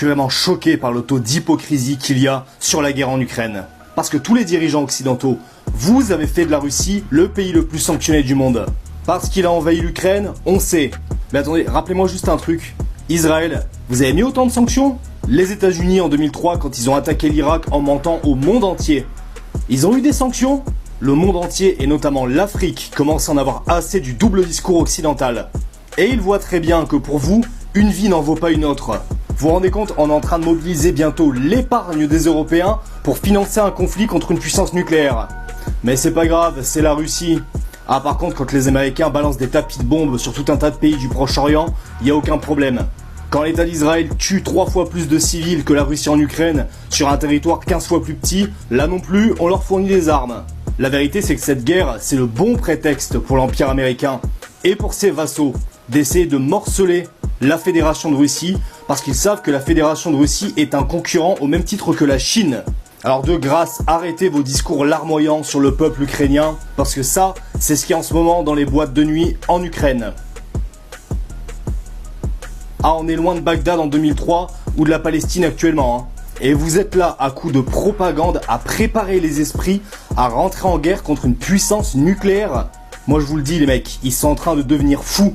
suis vraiment choqué par le taux d'hypocrisie qu'il y a sur la guerre en Ukraine. Parce que tous les dirigeants occidentaux, vous avez fait de la Russie le pays le plus sanctionné du monde. Parce qu'il a envahi l'Ukraine, on sait. Mais attendez, rappelez-moi juste un truc. Israël, vous avez mis autant de sanctions? Les États-Unis en 2003, quand ils ont attaqué l'Irak en mentant au monde entier, ils ont eu des sanctions? Le monde entier, et notamment l'Afrique, commence à en avoir assez du double discours occidental. Et ils voient très bien que pour vous, une vie n'en vaut pas une autre. Vous vous rendez compte, on est en train de mobiliser bientôt l'épargne des Européens pour financer un conflit contre une puissance nucléaire. Mais c'est pas grave, c'est la Russie. Ah par contre, quand les Américains balancent des tapis de bombes sur tout un tas de pays du Proche-Orient, il n'y a aucun problème. Quand l'État d'Israël tue 3 fois plus de civils que la Russie en Ukraine, sur un territoire 15 fois plus petit, là non plus, on leur fournit des armes. La vérité, c'est que cette guerre, c'est le bon prétexte pour l'Empire américain et pour ses vassaux d'essayer de morceler la Fédération de Russie parce qu'ils savent que la Fédération de Russie est un concurrent au même titre que la Chine. Alors de grâce, arrêtez vos discours larmoyants sur le peuple ukrainien parce que ça, c'est ce qu'il y a en ce moment dans les boîtes de nuit en Ukraine. Ah, on est loin de Bagdad en 2003 ou de la Palestine actuellement, hein. Et vous êtes là, à coup de propagande, à préparer les esprits à rentrer en guerre contre une puissance nucléaire. Moi je vous le dis les mecs, ils sont en train de devenir fous.